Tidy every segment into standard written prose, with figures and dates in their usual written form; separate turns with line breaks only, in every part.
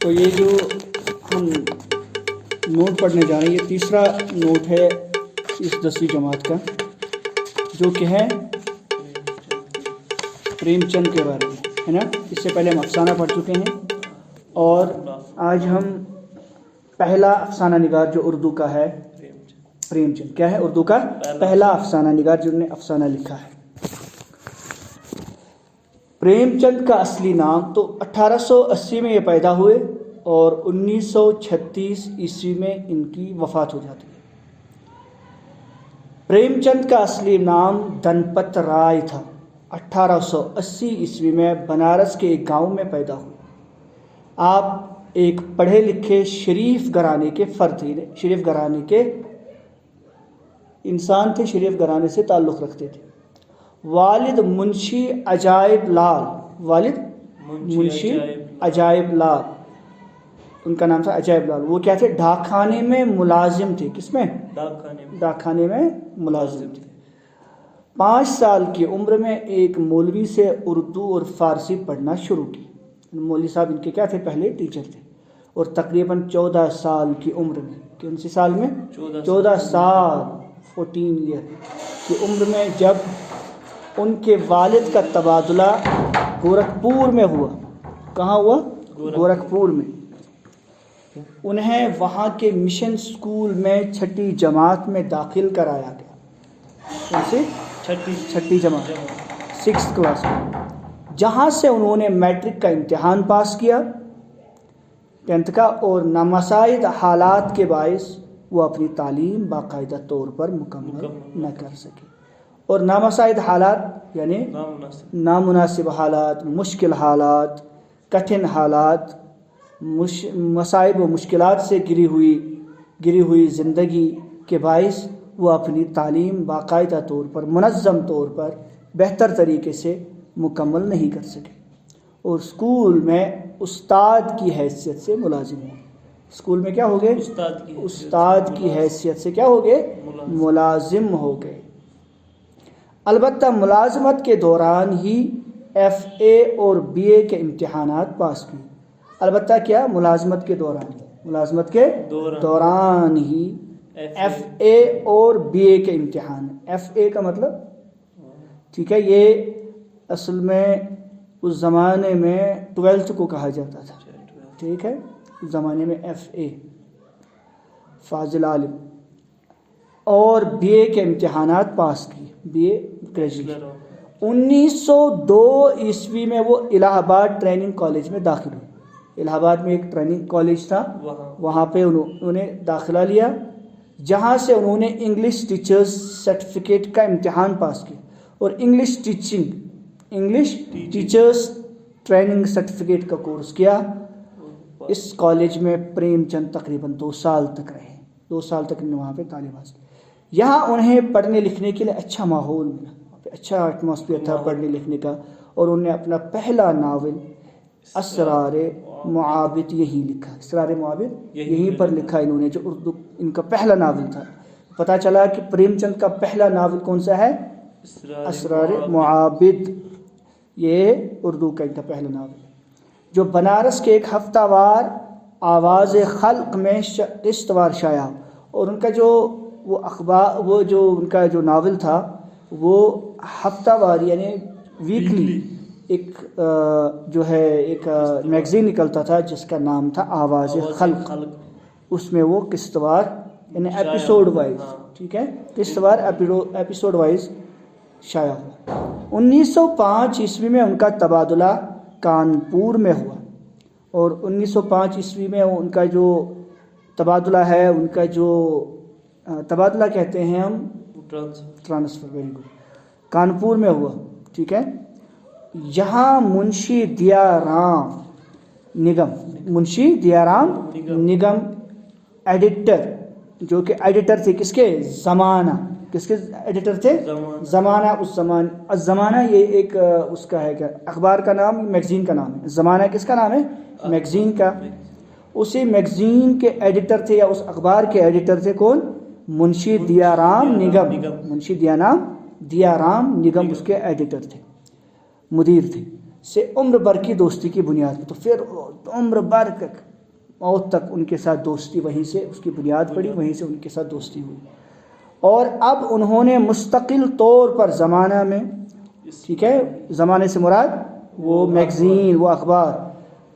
تو یہ جو ہم نوٹ پڑھنے جا رہے ہیں یہ تیسرا نوٹ ہے اس 10ویں جماعت کا، جو کہ ہے پریم چند کے بارے میں، ہے نا۔ اس سے پہلے ہم افسانہ پڑھ چکے ہیں، اور آج ہم پہلا افسانہ نگار جو اردو کا ہے پریم چند، کیا ہے اردو کا پہلا افسانہ نگار جنہوں نے افسانہ لکھا ہے۔ پریم چند کا اصلی نام تو 1880 میں یہ پیدا ہوئے اور 1936 عیسوی میں ان کی وفات ہو جاتی ہے۔ پریم چند کا اصلی نام دھنپت رائے تھا۔ 1880 عیسوی میں بنارس کے ایک گاؤں میں پیدا ہوئے۔ آپ ایک پڑھے لکھے شریف گھرانے کے فرد تھے، شریف گھرانے کے انسان تھے، شریف گھرانے سے تعلق رکھتے تھے۔ والد منشی عجائب لال، والد منشی عجائب لال، ان کا نام تھا عجائب لال۔ وہ کیا تھے؟ ڈاک خانے میں ملازم تھے۔ کس میں؟ ڈاک خانے میں ملازم تھے۔ 5 سال کی عمر میں ایک مولوی سے اردو اور فارسی پڑھنا شروع کی۔ مولوی صاحب ان کے کیا تھے؟ پہلے ٹیچر تھے۔ اور تقریباً 14 سال کی عمر میں، کون سی سال میں؟ 14 سال 14 ایئر کی عمر میں جب ان کے والد کا تبادلہ گورکھپور میں ہوا۔ کہاں ہوا؟ گورکھپور میں۔ انہیں وہاں کے مشن اسکول میں 6ٹھی جماعت میں داخل کرایا گیا۔ کون سی؟ 6ٹھی جماعت، 6th کلاس میں، جہاں سے انہوں نے میٹرک کا امتحان پاس کیا، 10th کا، اور نامساعد حالات کے باعث وہ اپنی تعلیم باقاعدہ طور پر مکمل نہ کر سکے۔ اور نامساعد حالات یعنی نامناسب حالات، مشکل حالات، کٹھن حالات، مصائب و مشکلات سے گری ہوئی زندگی کے باعث وہ اپنی تعلیم باقاعدہ طور پر، منظم طور پر، بہتر طریقے سے مکمل نہیں کر سکے، اور اسکول میں استاد کی حیثیت سے ملازم ہو۔ اسکول میں کیا ہو گئے؟ استاد کی حیثیت سے کیا ہو گئے؟ ملازم ہو گئے۔ البتہ ملازمت کے دوران ہی FA اور BA کے امتحانات پاس کیے۔ البتہ کیا؟ ملازمت کے دوران ہی FA اور BA کے امتحان۔ FA کا مطلب، ٹھیک ہے، یہ اصل میں اس زمانے میں 12th کو کہا جاتا تھا، ٹھیک ہے، اس زمانے میں FA فاضل عالم، اور BA کے امتحانات پاس کیے، BA گریجویشن۔ 1902 عیسوی میں وہ الہ آباد ٹریننگ کالج میں داخل ہوئے۔ الہ آباد میں ایک ٹریننگ کالج تھا، وہاں پہ انہوں نے داخلہ لیا، جہاں سے انہوں نے انگلش ٹیچرز سرٹیفکیٹ کا امتحان پاس کیا اور انگلش ٹیچرز ٹریننگ سرٹیفکیٹ کا کورس کیا۔ اس کالج میں پریم چند تقریباً 2 سال تک رہے، 2 سال تک انہوں نے وہاں پہ تعلیم حاصل کی۔ یہاں انہیں پڑھنے لکھنے کے لیے اچھا ماحول ملا، وہاں پہ اچھا ایٹماسفیئر تھا پڑھنے لکھنے کا، اور انہوں نے اپنا پہلا ناول اسرار معابد یہیں لکھا۔ اسرار معابد یہیں پر لکھا انہوں نے، جو اردو ان کا پہلا ناول تھا۔ پتہ چلا کہ پریم چند کا پہلا ناول کون سا ہے؟ اسرار معابد، یہ اردو کا ان کا پہلا ناول ہے، جو بنارس کے ایک ہفتہ وار آواز خلق میں قسط وار شائع، اور ان کا جو وہ اخبار، وہ جو ان کا جو ناول تھا وہ ہفتہ وار یعنی ویکلی ایک جو ہے ایک میگزین نکلتا تھا جس کا نام تھا آواز خلق۔ اس میں وہ قسط وار یعنی ایپیسوڈ وائز، ٹھیک ہے، قسط وار ایپیسوڈ وائز شائع ہوا۔ 1905 عیسوی میں ان کا تبادلہ کانپور میں ہوا، اور 1905 عیسوی میں ان کا جو تبادلہ ہے، ان کا جو تبادلہ کہتے ہیں ہم ٹرانسفر، ویری گڈ، کانپور میں ہوا، ٹھیک ہے۔ یہاں منشی دیا رام نگم ایڈیٹر، جو کہ ایڈیٹر تھے کس کے؟ زمانہ، کس کے ایڈیٹر تھے؟ زمانہ۔ اس زمانہ یہ ایک اس کا ہے، کیا اخبار کا نام، میگزین کا نام ہے۔ زمانہ کس کا نام ہے؟ میگزین کا۔ اسی میگزین کے ایڈیٹر تھے، یا اس اخبار کے ایڈیٹر تھے کون؟ منشی دیا رام نگم، منشی دیا رام نگم اس کے ایڈیٹر تھے، مدیر تھے، سے عمر بھر کی دوستی کی بنیاد پر۔ تو پھر عمر بھر موت تک ان کے ساتھ دوستی وہیں سے اس کی بنیاد پڑی، وہیں سے ان کے ساتھ دوستی ہوئی. اور اب انہوں نے مستقل طور پر زمانہ میں، ٹھیک ہے، زمانے سے مراد وہ میگزین، وہ اخبار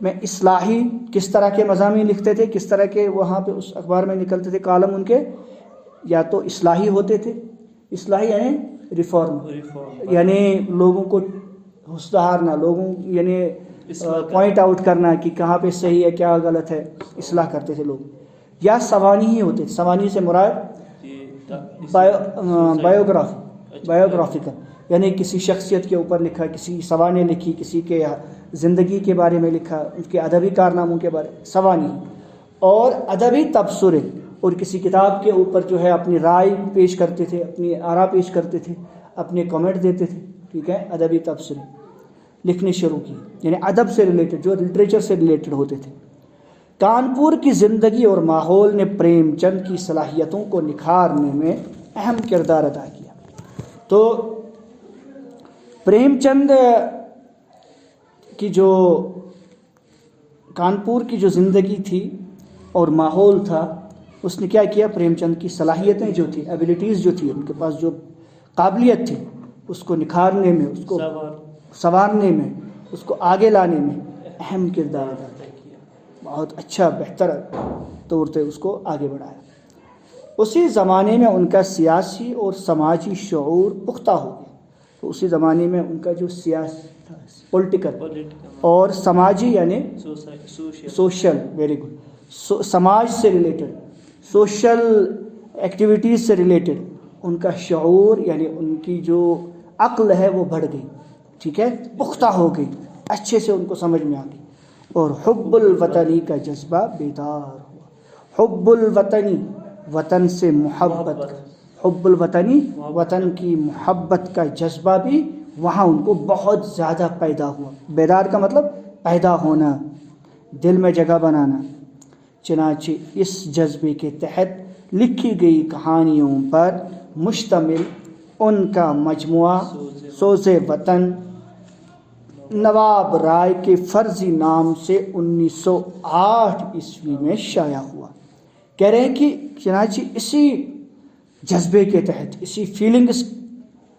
میں اصلاحی کس طرح کے مضامین لکھتے تھے، کس طرح کے وہاں پہ اس اخبار میں نکلتے تھے کالم ان کے، یا تو اصلاحی ہوتے تھے. اصلاحی یعنی ریفارم، یعنی لوگوں کو ہوشیارنا، لوگوں یعنی پوائنٹ آؤٹ کرنا کہ کہاں پہ صحیح ہے کیا غلط ہے، اصلاح کرتے تھے لوگ. یا سوانی ہی ہوتے تھے. سوانی سے مراد بایوگرافیکل، یعنی کسی شخصیت کے اوپر لکھا، کسی سوانح لکھی، کسی کے زندگی کے بارے میں لکھا، اس کے ادبی کارناموں کے بارے میں سوانی. اور ادبی تبصرے، اور کسی کتاب کے اوپر جو ہے اپنی رائے پیش کرتے تھے، اپنی آراء پیش کرتے تھے، اپنے کمنٹ دیتے تھے. ٹھیک ہے، ادبی تبصرے لکھنے شروع کی، یعنی ادب سے ریلیٹڈ، جو لٹریچر سے ریلیٹڈ ہوتے تھے. کانپور کی زندگی اور ماحول نے پریم چند کی صلاحیتوں کو نکھارنے میں اہم کردار ادا کیا. تو پریم چند کی جو کانپور کی جو زندگی تھی اور ماحول تھا، اس نے کیا کیا، پریم چند کی صلاحیتیں جو تھی، ایبلٹیز جو تھی، ان کے پاس جو قابلیت تھی، اس کو نکھارنے میں، اس کو سنوارنے میں، اس کو آگے لانے میں اہم کردار ادا کیا. بہت اچھا، بہتر طور سے اس کو آگے بڑھایا. اسی زمانے میں ان کا سیاسی اور سماجی شعور پختہ ہو گیا. تو اسی زمانے میں ان کا جو سیاسی تھا، پولیٹیکل اور سماجی یعنی سوشل، ویری گڈ، سماج سے ریلیٹڈ، سوشل ایکٹیویٹیز سے ریلیٹڈ ان کا شعور یعنی ان کی جو عقل ہے وہ بڑھ گئی. ٹھیک ہے، پختہ ہو گئی، اچھے سے ان کو سمجھ میں آ گئی. اور حب الوطنی کا جذبہ بیدار ہوا. حب الوطنی، وطن سے محبت، حب الوطنی، وطن کی محبت کا جذبہ بھی وہاں ان کو بہت زیادہ پیدا ہوا. بیدار کا مطلب پیدا ہونا، دل میں جگہ بنانا. چنانچہ اس جذبے کے تحت لکھی گئی کہانیوں پر مشتمل ان کا مجموعہ سوز وطن نواب رائے کے فرضی نام سے 1908 عیسوی میں شائع ہوا. کہہ رہے ہیں کہ چنانچہ اسی جذبے کے تحت، اسی فیلنگز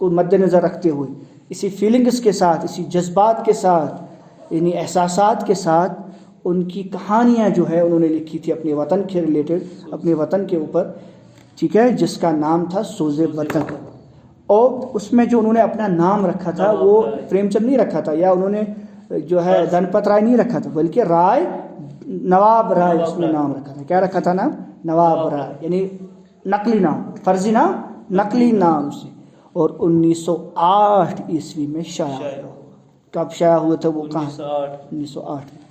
کو مد نظر رکھتے ہوئے، اسی فیلنگز کے ساتھ، اسی جذبات کے ساتھ، یعنی احساسات کے ساتھ ان کی کہانیاں جو ہے انہوں نے لکھی تھی اپنے وطن کے ریلیٹڈ، اپنے وطن کے اوپر. ٹھیک ہے، جس کا نام تھا سوز وطن. اور اس میں جو انہوں نے اپنا نام رکھا تھا وہ پریم چند نہیں رکھا تھا، یا انہوں نے جو ہے دھنپت رائے نہیں رکھا تھا، بلکہ رائے، نواب رائے اس میں نام رکھا تھا. کیا رکھا تھا نام؟ نواب رائے، یعنی نقلی نام، فرضی نام، نقلی نام سے. اور 1908 عیسوی میں شائع ہوا. کب شائع ہوا تھا وہ؟ کہاں؟ 1908 میں.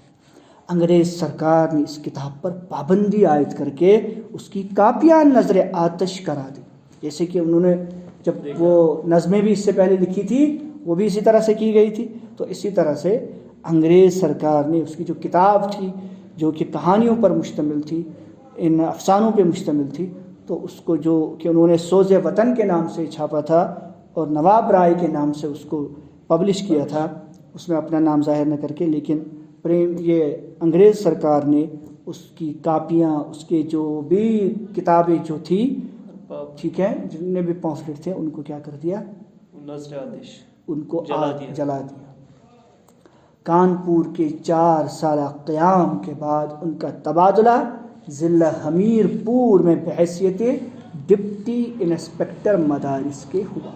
انگریز سرکار نے اس کتاب پر پابندی عائد کر کے اس کی کاپیاں نظر آتش کرا دی. جیسے کہ انہوں نے جب وہ نظمیں بھی اس سے پہلے لکھی تھی، وہ بھی اسی طرح سے کی گئی تھی، تو اسی طرح سے انگریز سرکار نے اس کی جو کتاب تھی، جو کہ کہانیوں پر مشتمل تھی، ان افسانوں پہ مشتمل تھی، تو اس کو جو کہ انہوں نے سوز وطن کے نام سے چھاپا تھا اور نواب رائے کے نام سے اس کو پبلش کیا تھا، اس میں اپنا نام ظاہر نہ کر کے، لیکن یہ انگریز سرکار نے اس کی کاپیاں، اس کے جو بھی کتابیں جو تھی، ٹھیک ہے، جتنے بھی پامفلٹ تھے، ان کو کیا کر دیا؟ ان کو جلا دیا. کانپور کے 4 سالہ قیام کے بعد ان کا تبادلہ ضلع ہمیر پور میں بحیثیت ڈپٹی انسپکٹر مدارس کے ہوا.